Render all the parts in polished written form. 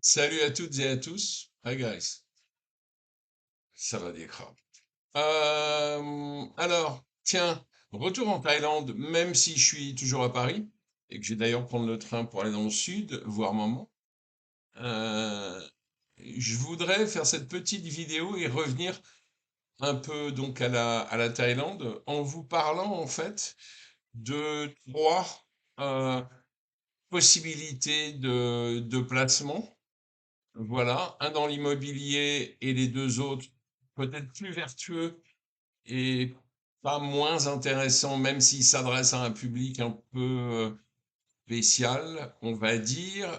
Salut à toutes et à tous. Hi guys. Ça va des crabes. Alors, tiens, retour en Thaïlande, même si je suis toujours à Paris et que je vais d'ailleurs prendre le train pour aller dans le sud, voir maman. euh, je voudrais faire cette petite vidéo et revenir un peu donc à la Thaïlande en vous parlant en fait de trois euh, possibilités de placement. Voilà, un dans l'immobilier et les deux autres peut-être plus vertueux et pas moins intéressants, même s'ils s'adressent à un public un peu spécial, on va dire.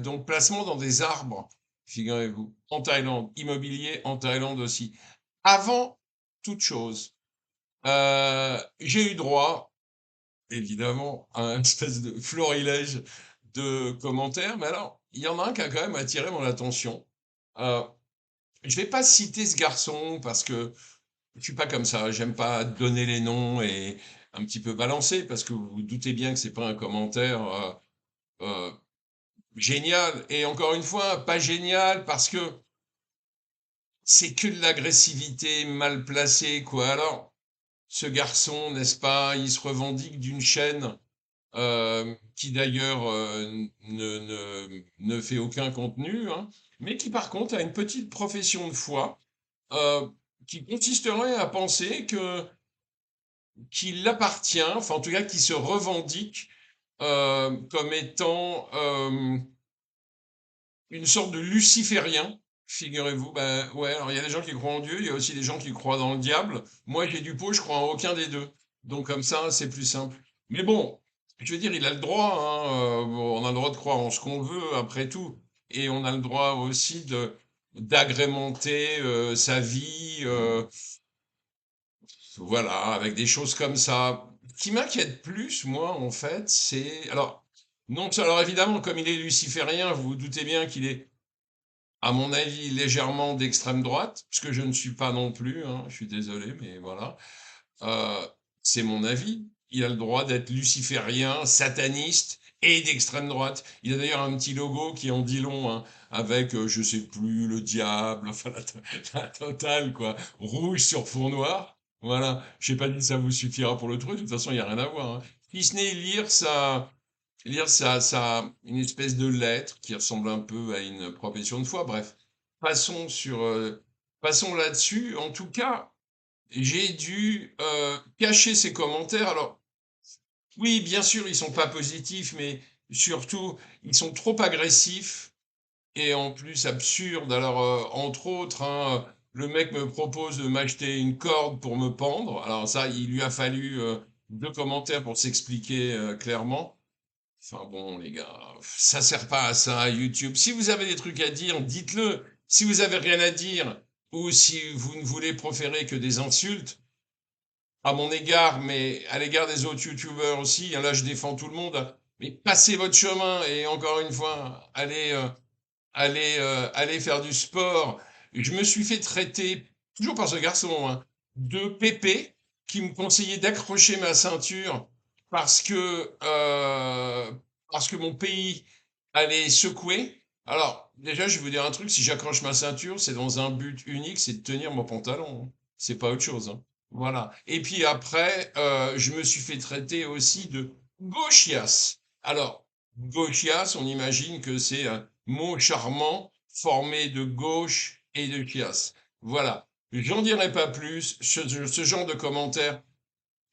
Donc, placement dans des arbres, figurez-vous, en Thaïlande, immobilier en Thaïlande aussi. Avant toute chose, j'ai eu droit, évidemment, à un espèce de florilège de commentaires, mais alors, il y en a un qui a quand même attiré mon attention. Euh, je vais pas citer ce garçon parce que je suis pas comme ça. J'aime pas donner les noms et un petit peu balancer parce que vous vous doutez bien que c'est pas un commentaire euh, génial. Et encore une fois, pas génial parce que c'est que de l'agressivité mal placée, quoi. Alors, ce garçon, n'est-ce pas, il se revendique d'une chaîne qui d'ailleurs ne fait aucun contenu, hein, mais qui par contre a une petite profession de foi euh, qui consisterait à penser que qu'il appartient, enfin en tout cas qui se revendique comme étant une sorte de luciférien, figurez-vous. Ben ouais, alors il y a des gens qui croient en Dieu, il y a aussi des gens qui croient dans le diable. Moi j'ai du pot, je crois en aucun des deux. Donc comme ça, c'est plus simple. Mais bon, je veux dire, il a le droit, hein, bon, on a le droit de croire en ce qu'on veut après tout. Et on a le droit aussi de d'agrémenter sa vie. Voilà, avec des choses comme ça. Ce qui m'inquiète plus, moi, en fait, c'est... Alors, non, alors évidemment, comme il est luciférien, vous vous doutez bien qu'il est, à mon avis, légèrement d'extrême droite, ce que je ne suis pas non plus, hein, je suis désolé, mais voilà. Euh, c'est mon avis. Il a le droit d'être luciférien, sataniste et d'extrême droite. Il a d'ailleurs un petit logo qui en dit long, hein, avec, je sais plus, le diable, enfin la totale, quoi. Rouge sur fond noir. Voilà. Je sais pas dit ça vous suffira pour le truc. De toute façon, il n'y a rien à voir, hein. Si ce n'est lire une espèce de lettre qui ressemble un peu à une profession de foi. Bref. Passons sur, passons là-dessus. En tout cas, j'ai dû cacher ces commentaires. Alors, oui, bien sûr, ils sont pas positifs, mais surtout, ils sont trop agressifs et en plus absurdes. Alors, entre autres, hein, le mec me propose de m'acheter une corde pour me pendre. Alors ça, il lui a fallu deux commentaires pour s'expliquer clairement. Enfin bon, les gars, ça sert pas à ça, YouTube. Si vous avez des trucs à dire, dites-le. Si vous avez rien à dire, ou si vous ne voulez proférer que des insultes, à mon égard, mais à l'égard des autres youtubeurs aussi, hein, là je défends tout le monde, mais passez votre chemin et encore une fois, allez faire du sport. Je me suis fait traiter, toujours par ce garçon, hein, de pépé, qui me conseillait d'accrocher ma ceinture parce que, euh, parce que mon pays allait secouer. Alors, déjà, je vais vous dire un truc, si j'accroche ma ceinture, c'est dans un but unique, c'est de tenir mon pantalon, hein. C'est pas autre chose, hein. Voilà. Et puis après, je me suis fait traiter aussi de gauchias. Alors, gauchias, on imagine que c'est un mot charmant formé de gauche et de chiasse. Voilà. J'en dirai pas plus. Ce genre de commentaires,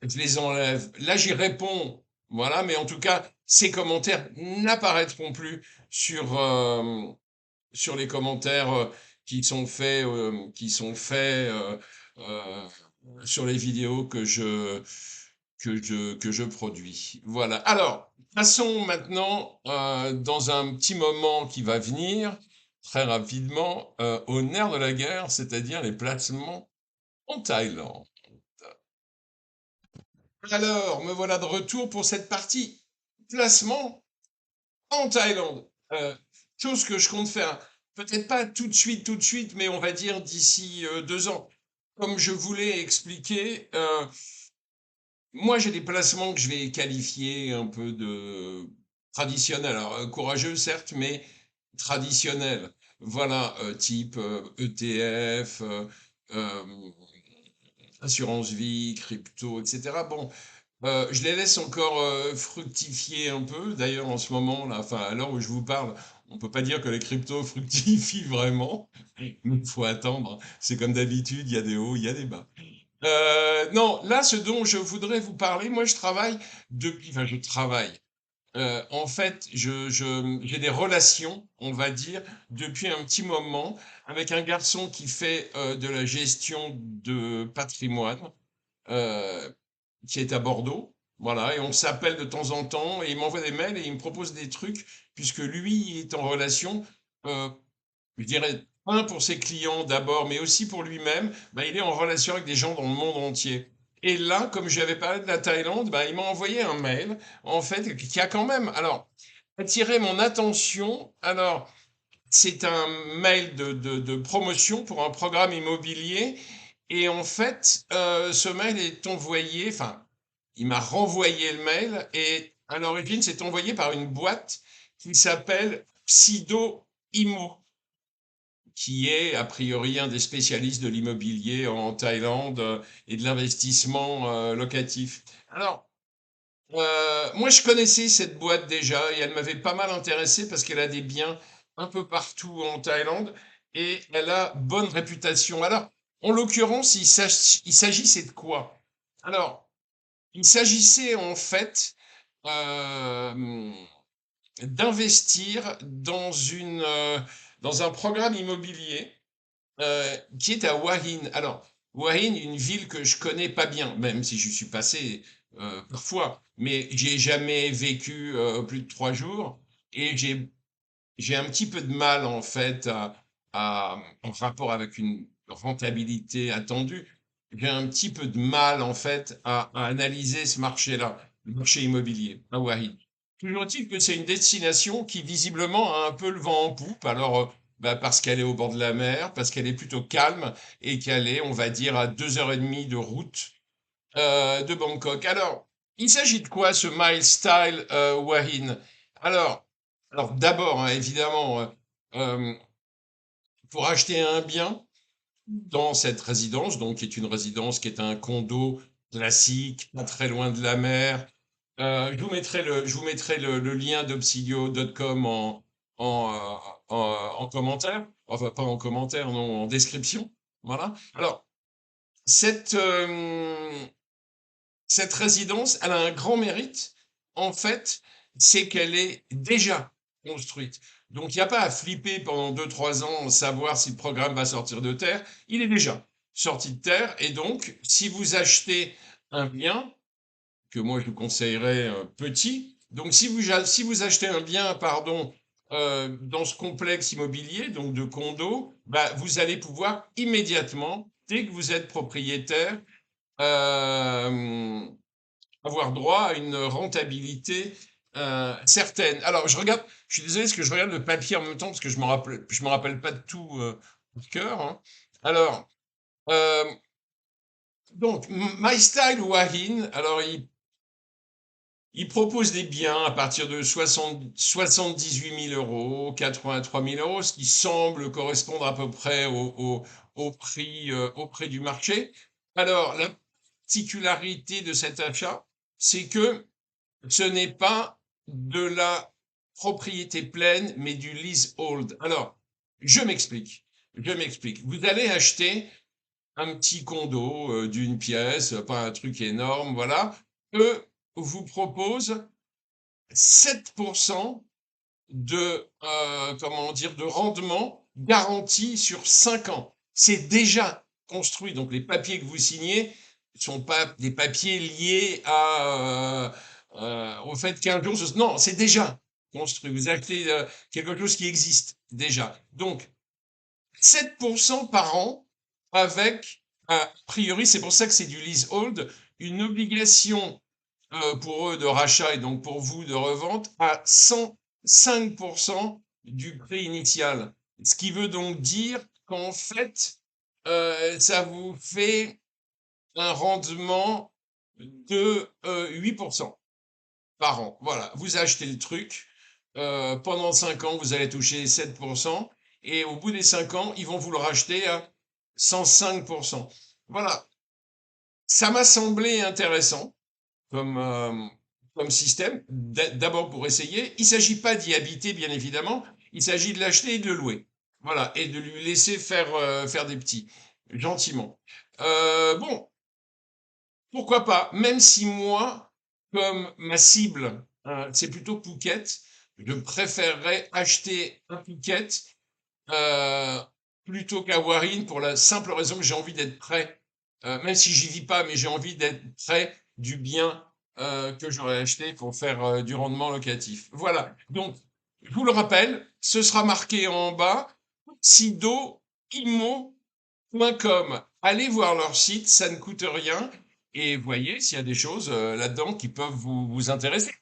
je les enlève. Là, j'y réponds. Voilà. Mais en tout cas, ces commentaires n'apparaîtront plus sur les commentaires qui sont faits euh, sur les vidéos que je produis. Voilà. Alors, passons maintenant, dans un petit moment qui va venir, très rapidement, au nerf de la guerre, c'est-à-dire les placements en Thaïlande. Alors, me voilà de retour pour cette partie placement en Thaïlande. Chose que je compte faire, peut-être pas tout de suite, mais on va dire d'ici 2 ans. Comme je voulais expliquer, moi j'ai des placements que je vais qualifier un peu de traditionnels. Alors, courageux certes, mais traditionnels, voilà, type ETF, assurance vie, crypto, etc. Bon, je les laisse encore fructifier un peu. D'ailleurs, en ce moment, là, enfin, à l'heure où je vous parle, on peut pas dire que les cryptos fructifient vraiment, mais il faut attendre. C'est comme d'habitude, il y a des hauts, il y a des bas. Non, là, ce dont je voudrais vous parler, moi, je travaille depuis, enfin, je travaille. En fait, j'ai des relations, on va dire, depuis un petit moment, avec un garçon qui fait de la gestion de patrimoine, euh, qui est à Bordeaux. Voilà, et on s'appelle de temps en temps, et il m'envoie des mails et il me propose des trucs, puisque lui est en relation, euh, je dirais, un pour ses clients d'abord, mais aussi pour lui-même, bah, il est en relation avec des gens dans le monde entier. Et là, comme j'avais parlé de la Thaïlande, bah, il m'a envoyé un mail, en fait, qui a quand même, alors, attiré mon attention. Alors, c'est un mail de promotion pour un programme immobilier. Et en fait, ce mail est envoyé, enfin, il m'a renvoyé le mail et à l'origine, c'est envoyé par une boîte qui s'appelle Psido Imo, qui est a priori un des spécialistes de l'immobilier en Thaïlande et de l'investissement locatif. Alors, moi, je connaissais cette boîte déjà et elle m'avait pas mal intéressé parce qu'elle a des biens un peu partout en Thaïlande et elle a bonne réputation. Alors, en l'occurrence, il s'agissait de quoi? Alors, il s'agissait en fait euh, d'investir dans un programme immobilier qui est à Wahin. Alors, Wahin, une ville que je connais pas bien, même si je suis passé parfois, mais j'ai jamais vécu plus de 3 jours et j'ai un petit peu de mal en fait en rapport avec une rentabilité attendue. J'ai un petit peu de mal en fait à analyser ce marché-là, le marché immobilier à Wahin. Toujours est-il que c'est une destination qui visiblement a un peu le vent en poupe. Alors, bah, parce qu'elle est au bord de la mer, parce qu'elle est plutôt calme et qu'elle est, on va dire, à 2 heures et demie de route de Bangkok. Alors, il s'agit de quoi ce Mile Style Wahin? Alors, alors d'abord, hein, évidemment, euh, pour acheter un bien dans cette résidence, donc qui est une résidence qui est un condo classique, pas très loin de la mer. Je vous mettrai le lien d'Obsidio.com en, en commentaire. Enfin, pas en commentaire, non, en description. Voilà. Alors, cette, euh, cette résidence, elle a un grand mérite, en fait, c'est qu'elle est déjà construite. Donc, il n'y a pas à flipper pendant 2, 3 ans, savoir si le programme va sortir de terre. Il est déjà sorti de terre. Et donc, si vous achetez un bien, que moi je vous conseillerais petit, donc si vous achetez un bien, pardon, dans ce complexe immobilier, donc de condos, bah, vous allez pouvoir immédiatement, dès que vous êtes propriétaire, euh, avoir droit à une rentabilité certaine. Alors, je suis désolé parce que je regarde le papier en même temps parce que je me rappelle pas de tout par cœur, hein. Alors, euh, donc, MyStyle Wahin, alors il propose des biens à partir de 78 000 euros, 83 000 euros, ce qui semble correspondre à peu près au prix du marché. Alors, la particularité de cet achat, c'est que ce n'est pas de la propriété pleine, mais du leasehold. Alors, je m'explique. Je m'explique. Vous allez acheter un petit condo d'une pièce, pas un truc énorme, voilà. Eux vous proposent 7% de, comment dire, de rendement garanti sur 5 ans. C'est déjà construit. Donc les papiers que vous signez ne sont pas des papiers liés au fait qu'un jour... Non, c'est déjà construit. Vous achetez quelque chose qui existe déjà. Donc 7% par an avec, a priori, c'est pour ça que c'est du leasehold, une obligation pour eux de rachat et donc pour vous de revente à 105% du prix initial. Ce qui veut donc dire qu'en fait, ça vous fait un rendement de 8% par an. Voilà, vous achetez le truc, pendant 5 ans, vous allez toucher 7%, et au bout des 5 ans, ils vont vous le racheter à 105%. Voilà, ça m'a semblé intéressant comme, comme système, d'abord pour essayer. Il ne s'agit pas d'y habiter, bien évidemment, il s'agit de l'acheter et de le louer. Voilà, et de lui laisser faire des petits, gentiment. Bon, pourquoi pas, même si moi, comme ma cible, c'est plutôt Phuket, je préférerais acheter un Phuket euh, plutôt qu'à Warine pour la simple raison que j'ai envie d'être près, même si j'y vis pas, mais j'ai envie d'être près du bien que j'aurais acheté pour faire du rendement locatif. Voilà. Donc, je vous le rappelle, ce sera marqué en bas, sidoimmo.com. Allez voir leur site, ça ne coûte rien, et voyez s'il y a des choses là-dedans qui peuvent vous intéresser.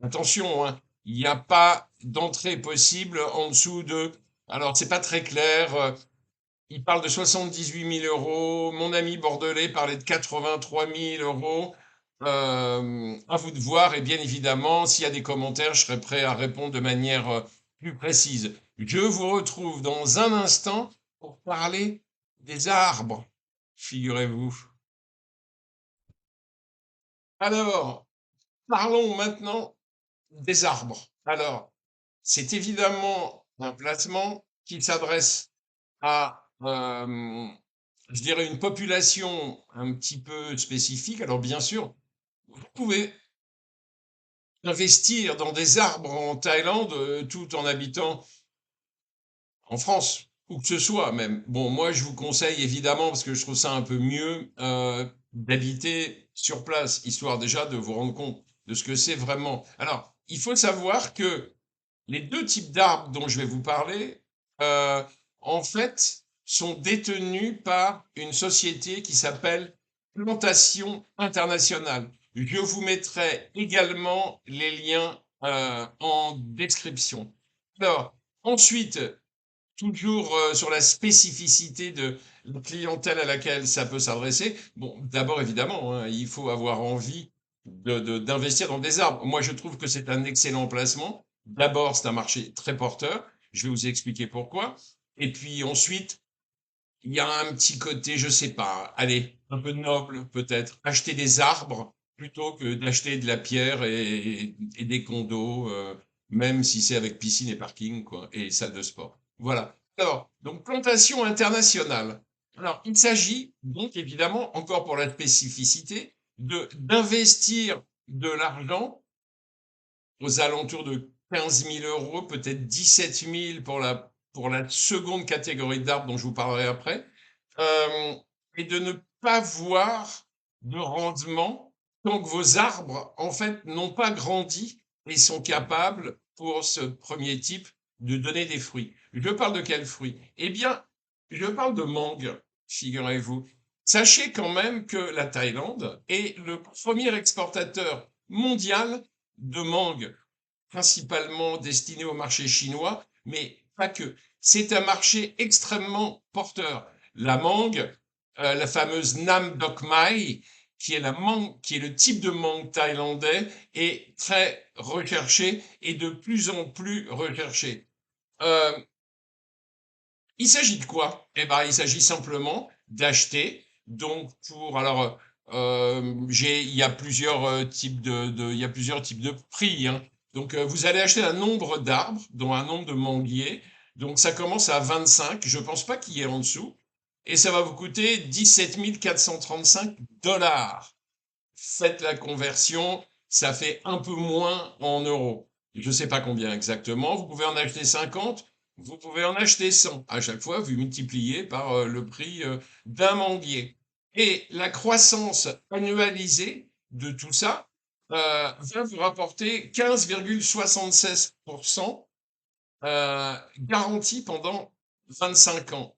Attention, hein, il n'y a pas d'entrée possible en dessous de. Alors, c'est pas très clair. Il parle de 78 000 euros. Mon ami bordelais parlait de 83 000 euros. À vous de voir. Et bien évidemment, s'il y a des commentaires, je serai prêt à répondre de manière plus précise. Je vous retrouve dans un instant pour parler des arbres, figurez-vous. Alors, parlons maintenant des arbres. Alors, c'est évidemment un placement qui s'adresse à, je dirais, une population un petit peu spécifique. Alors, bien sûr, vous pouvez investir dans des arbres en Thaïlande tout en habitant en France, où que ce soit même. Bon, moi, je vous conseille évidemment, parce que je trouve ça un peu mieux, d'habiter sur place, histoire déjà de vous rendre compte de ce que c'est vraiment. Alors, il faut savoir que les deux types d'arbres dont je vais vous parler, euh, en fait, sont détenus par une société qui s'appelle Plantation Internationale. Je vous mettrai également les liens en description. Alors, ensuite, toujours sur la spécificité de la clientèle à laquelle ça peut s'adresser. Bon, d'abord, évidemment, hein, il faut avoir envie d'investir dans des arbres. Moi, je trouve que c'est un excellent placement. D'abord, c'est un marché très porteur. Je vais vous expliquer pourquoi. Et puis ensuite, il y a un petit côté, je sais pas, allez, un peu noble peut-être. Acheter des arbres plutôt que d'acheter de la pierre et des condos, même si c'est avec piscine et parking, quoi, et salle de sport. Voilà. Alors, donc plantation internationale. Alors, il s'agit donc évidemment, encore pour la spécificité, d'investir de l'argent aux alentours de 15 000 euros, peut-être 17 000 pour la seconde catégorie d'arbres dont je vous parlerai après, euh, et de ne pas voir de rendement tant que vos arbres, en fait, n'ont pas grandi et sont capables, pour ce premier type, de donner des fruits. Je parle de quels fruits? Eh bien, je parle de mangue, figurez-vous. Sachez quand même que la Thaïlande est le premier exportateur mondial de mangue, principalement destiné au marché chinois, mais pas que. C'est un marché extrêmement porteur. La mangue, la fameuse Nam Doc Mai, qui est le type de mangue thaïlandais, est très recherché et de plus en plus recherché. Euh, il s'agit de quoi? Eh ben, il s'agit simplement d'acheter. Donc, il y a plusieurs types il y a plusieurs types de prix, hein. Donc, vous allez acheter un nombre d'arbres, dont un nombre de manguiers. Donc, ça commence à 25. Je pense pas qu'il y ait en dessous. Et ça va vous coûter 17 435 dollars. Faites la conversion, ça fait un peu moins en euros. Je ne sais pas combien exactement. Vous pouvez en acheter 50, vous pouvez en acheter 100. À chaque fois, vous multipliez par le prix d'un manguier. Et la croissance annualisée de tout ça va vous rapporter 15,76% garantie pendant 25 ans.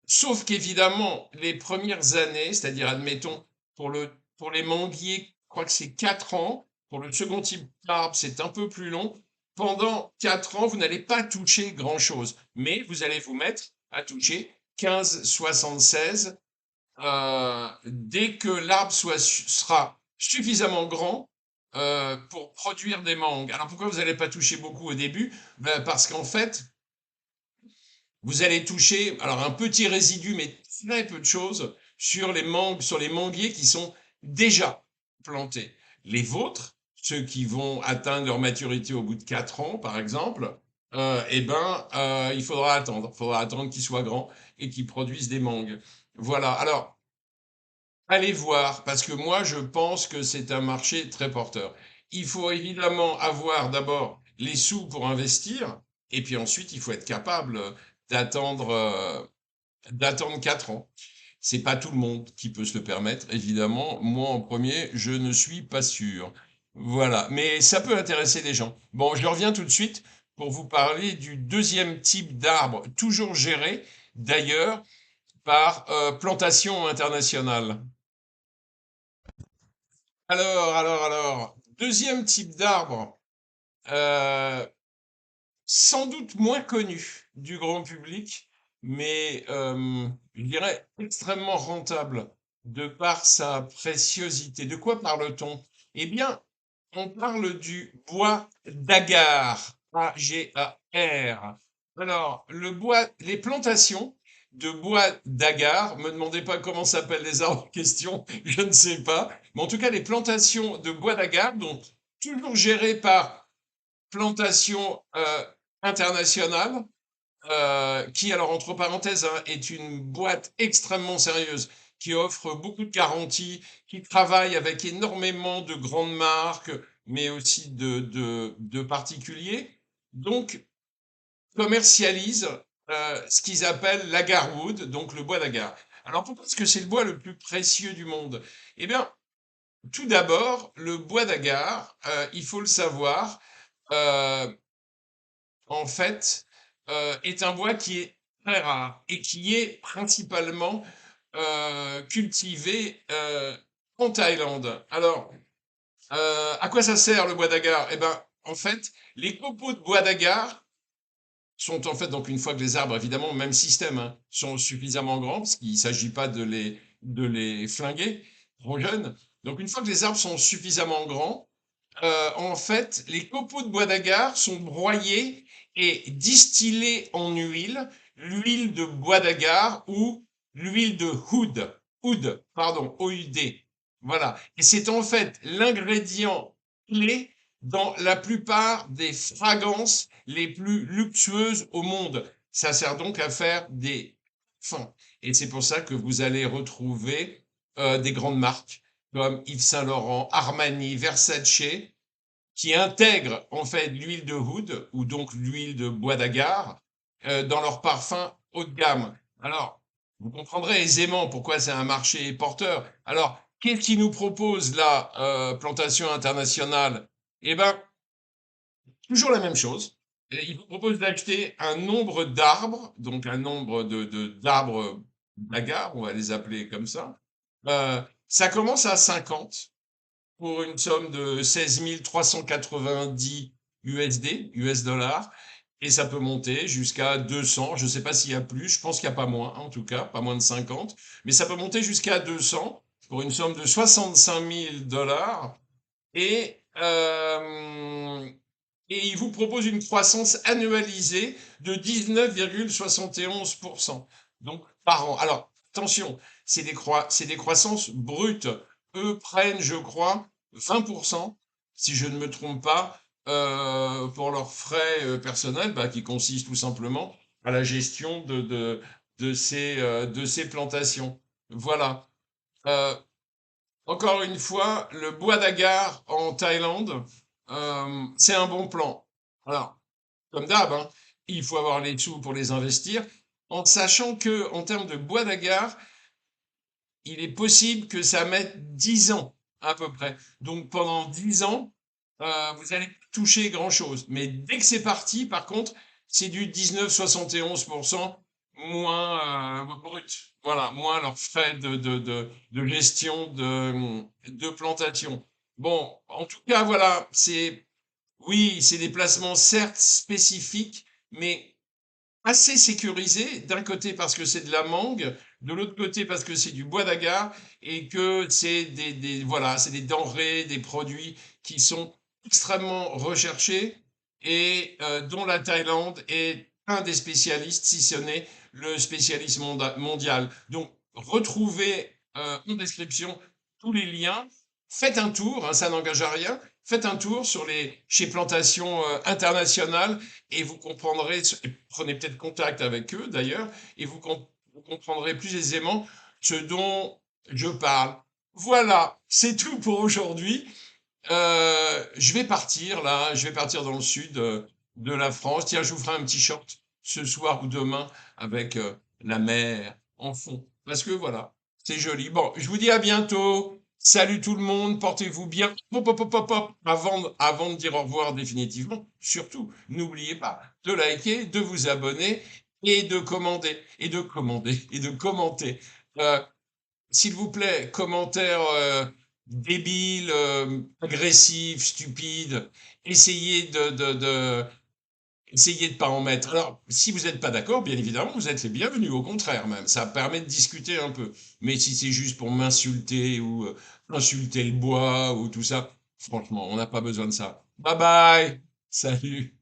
Sauf qu'évidemment, les premières années, c'est-à-dire, admettons, pour les manguiers, je crois que c'est 4 ans. Pour le second type d'arbre, c'est un peu plus long. Pendant 4 ans, vous n'allez pas toucher grand-chose, mais vous allez vous mettre à toucher 15,76 dès que l'arbre sera suffisamment grand pour produire des mangues. Alors pourquoi vous n'allez pas toucher beaucoup au début? Ben, parce qu'en fait, vous allez toucher alors un petit résidu, mais très peu de choses, sur les mangues, sur les manguiers qui sont déjà plantés. Les vôtres, ceux qui vont atteindre leur maturité au bout de 4 ans, par exemple, il faudra attendre. Il faudra attendre qu'ils soient grands et qu'ils produisent des mangues. Voilà. Alors, allez voir, parce que moi, je pense que c'est un marché très porteur. Il faut évidemment avoir d'abord les sous pour investir, et puis ensuite, il faut être capable d'attendre d'attendre 4 ans. C'est pas tout le monde qui peut se le permettre, évidemment. Moi, en premier, je ne suis pas sûr. Voilà, mais ça peut intéresser des gens. Bon, je reviens tout de suite pour vous parler du deuxième type d'arbre, toujours géré, d'ailleurs, par Plantation Internationale. Deuxième type d'arbre, euh, sans doute moins connu du grand public, mais je dirais extrêmement rentable de par sa préciosité. De quoi parle-t-on? Eh bien, on parle du bois d'agar, A-G-A-R. Alors, les plantations de bois d'agar, me demandez pas comment s'appellent les arbres en question, je ne sais pas, mais en tout cas, les plantations de bois d'agar, donc toujours gérées par Plantation Internationale, qui, alors entre parenthèses, hein, est une boîte extrêmement sérieuse, qui offre beaucoup de garanties, qui travaille avec énormément de grandes marques, mais aussi de particuliers, donc commercialise ce qu'ils appellent l'agarwood, donc le bois d'agar. Alors pourquoi est-ce que c'est le bois le plus précieux du monde? Eh bien, tout d'abord, le bois d'agar, il faut le savoir, euh, en fait, est un bois qui est très rare et qui est principalement cultivé en Thaïlande. Alors, à quoi ça sert le bois d'agar? Eh ben, en fait, les copeaux de bois d'agar sont en fait, donc une fois que les arbres, évidemment, même système, hein, sont suffisamment grands, parce qu'il ne s'agit pas de les flinguer trop jeunes. Donc une fois que les arbres sont suffisamment grands, en fait, les copeaux de bois d'agar sont broyés et distillés en huile, l'huile de bois d'agar ou l'huile de oud, pardon, OUD. Voilà. Et c'est en fait l'ingrédient clé dans la plupart des fragrances les plus luxueuses au monde. Ça sert donc à faire des fins. Et c'est pour ça que vous allez retrouver des grandes marques comme Yves Saint Laurent, Armani, Versace, qui intègrent en fait l'huile de oud ou donc l'huile de bois d'agar dans leurs parfums haut de gamme. Alors, vous comprendrez aisément pourquoi c'est un marché porteur. Alors, qu'est-ce qui nous propose la plantation internationale? Eh bien, toujours la même chose. Et il vous propose d'acheter un nombre d'arbres, donc un nombre d'arbres d'agar, on va les appeler comme ça. Ça commence à 50 pour une somme de 16 390 USD, US dollars, et ça peut monter jusqu'à 200. Je ne sais pas s'il y a plus, je pense qu'il n'y a pas moins, en tout cas, pas moins de 50, mais ça peut monter jusqu'à 200 pour une somme de 65 000 dollars. Et, euh, et il vous propose une croissance annualisée de 19,71%. Donc, par an. Alors, attention, c'est des croissances brutes. Eux prennent, je crois, 20%, si je ne me trompe pas, pour leurs frais personnels, bah, qui consistent tout simplement à la gestion de ces plantations. Voilà. Euh, Encore une fois, le bois d'agar en Thaïlande, c'est un bon plan. Alors, comme d'hab, hein, il faut avoir les sous pour les investir, en sachant que en termes de bois d'agar, il est possible que ça mette 10 ans à peu près. Donc pendant 10 ans, vous allez toucher grand-chose. Mais dès que c'est parti, par contre, c'est du 19,71% moins brut. Voilà, moins leurs frais de gestion de plantation. Bon, en tout cas, voilà, oui, c'est des placements certes spécifiques, mais assez sécurisés. D'un côté parce que c'est de la mangue, de l'autre côté parce que c'est du bois d'agar et que c'est voilà, c'est des denrées, des produits qui sont extrêmement recherchés et dont la Thaïlande est un des spécialistes, si ce n'est le spécialiste mondial. Donc, retrouvez en description tous les liens. Faites un tour, hein, ça n'engage à rien. Faites un tour sur chez Plantations Internationales et vous comprendrez, prenez peut-être contact avec eux d'ailleurs, et vous comprendrez plus aisément ce dont je parle. Voilà, c'est tout pour aujourd'hui. Je vais partir là, je vais partir dans le sud de la France. Tiens, je vous ferai un petit short ce soir ou demain avec la mer en fond. Parce que voilà, c'est joli. Bon, je vous dis à bientôt. Salut tout le monde, portez-vous bien. Hop, hop, hop, hop, hop. Avant de dire au revoir définitivement, surtout, n'oubliez pas de liker, de vous abonner et de commander, et de commenter. Euh, S'il vous plaît, commentaires débiles, agressifs, stupides, essayez essayez de pas en mettre. Alors, si vous n'êtes pas d'accord, bien évidemment, vous êtes les bienvenus, au contraire même, ça permet de discuter un peu. Mais si c'est juste pour m'insulter ou insulter le bois ou tout ça, franchement, on n'a pas besoin de ça. Bye bye, salut.